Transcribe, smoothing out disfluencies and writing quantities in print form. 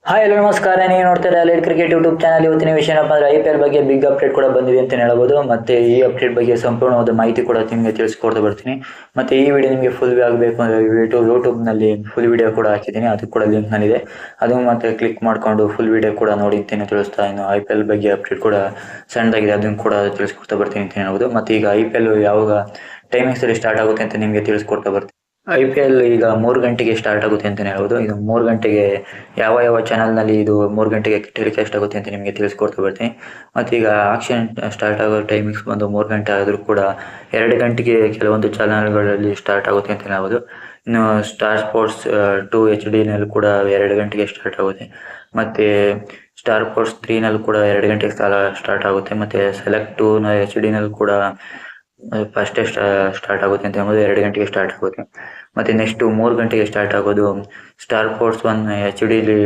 Hi hello ನಮಸ್ಕಾರ. ನೀವು ನೋಡ್ತಾ ಇದ್ದೀರಾ ಎಲೈಟ್ ಕ್ರಿಕೆಟ್ ಯೂಟ್ಯೂಬ್ ಚಾನಲ್. ಇವತ್ತಿನ ವಿಷಯ ಏನಪ್ಪ ಅಂದ್ರೆ ಐಪಿಎಲ್ ಬಗ್ಗೆ ಬಿಗ್ ಅಪ್ಡೇಟ್ ಕೂಡ ಬಂದಿದೆ ಅಂತ ಹೇಳ್ಬೋದು. ಮತ್ತೆ ಈ ಅಪ್ಡೇಟ್ ಬಗ್ಗೆ ಸಂಪೂರ್ಣವಾದ ಮಾಹಿತಿ ಕೂಡ ನಿಮಗೆ ತಿಳಿಸ್ಕೊಡ್ತಾ ಬರ್ತೀನಿ. ಮತ್ತೆ ಈ ವಿಡಿಯೋ ನಿಮಗೆ ಫುಲ್ ಆಗಬೇಕು ಅಂದ್ರೆ ಯೂಟ್ಯೂಬ್ ನಲ್ಲಿ ಫುಲ್ ವಿಡಿಯೋ ಕೂಡ ಹಾಕಿದ್ದೀನಿ, ಅದು ಕೂಡ ಲಿಂಕ್ ನಲ್ಲಿದೆ. ಅದು ಮತ್ತೆ ಕ್ಲಿಕ್ ಮಾಡ್ಕೊಂಡು ಫುಲ್ ವಿಡಿಯೋ ಕೂಡ ನೋಡಿ ಅಂತಾನೆ ತಿಳಿಸ್ತಾ ಇನ್ನು ಐಪಿಎಲ್ ಬಗ್ಗೆ ಅಪ್ಡೇಟ್ ಕೂಡ ಸಣ್ಣದಾಗಿದೆ, ಅದನ್ನು ಕೂಡ ತಿಳಿಸ್ಕೊಡ್ತಾ ಬರ್ತೀನಿ ಅಂತ ಹೇಳ್ಬೋದು. ಮತ್ತೆ ಈಗ ಐಪಿಎಲ್ ಯಾವಾಗ ಟೈಮಿಂಗ್ಸ್ ಅಲ್ಲಿ ಸ್ಟಾರ್ಟ್ ಆಗುತ್ತೆ ಅಂತ ನಿಮಗೆ ತಿಳಿಸ್ಕೊಡ್ತಾ ಬರ್ತೀನಿ. ಐಪಿಎಲ್ ಈಗ 3 ಗಂಟೆಗೆ ಸ್ಟಾರ್ಟ್ ಆಗುತ್ತೆ ಅಂತಾನೆ ಹೇಳ್ಬೋದು. ಇದು 3 ಗಂಟೆಗೆ ಯಾವ ಚಾನಲ್ ನಲ್ಲಿ ಇದು 3 ಗಂಟೆಗೆ ಟೆಲಿಕಾಸ್ಟ್ ಆಗುತ್ತೆ ಅಂತ ನಿಮಗೆ ತಿಳಿಸ್ಕೊಡ್ತಾ ಬರ್ತೀನಿ. ಮತ್ತೆ ಈಗ ಆಕ್ಷನ್ ಸ್ಟಾರ್ಟ್ ಆಗೋ ಟೈಮಿಂಗ್ಸ್ ಬಂದು 3 ಗಂಟೆ ಆದರೂ ಕೂಡ 2 ಗಂಟೆಗೆ ಕೆಲವೊಂದು ಚಾನಲ್ಗಳಲ್ಲಿ ಸ್ಟಾರ್ಟ್ ಆಗುತ್ತೆ ಅಂತ ಹೇಳ್ಬೋದು. ಇನ್ನು ಸ್ಟಾರ್ ಸ್ಪೋರ್ಟ್ಸ್ 2 HD ನಲ್ಲಿ ಕೂಡ 2 ಗಂಟೆಗೆ ಸ್ಟಾರ್ಟ್ ಆಗುತ್ತೆ. ಮತ್ತೆ ಸ್ಟಾರ್ ಸ್ಪೋರ್ಟ್ಸ್ 3 ನಲ್ಲಿ ಕೂಡ 2 ಗಂಟೆಗೆ ಸ್ಟಾರ್ಟ್ ಆಗುತ್ತೆ. ಮತ್ತೆ ಸೆಲೆಕ್ಟ್ 2 HD ನಲ್ಲಿ ಕೂಡ ಫಸ್ಟ್ ಸ್ಟಾರ್ಟ್ ಆಗುತ್ತೆ ಅಂತ ಹೇಳ್ಬೋದು, 2 ಗಂಟೆಗೆ ಸ್ಟಾರ್ಟ್ ಆಗುತ್ತೆ. ಮತ್ತೆ ನೆಕ್ಸ್ಟ್ 3 ಗಂಟೆಗೆ ಸ್ಟಾರ್ಟ್ ಆಗೋದು ಸ್ಟಾರ್ ಸ್ಪೋರ್ಟ್ಸ್ 1 HD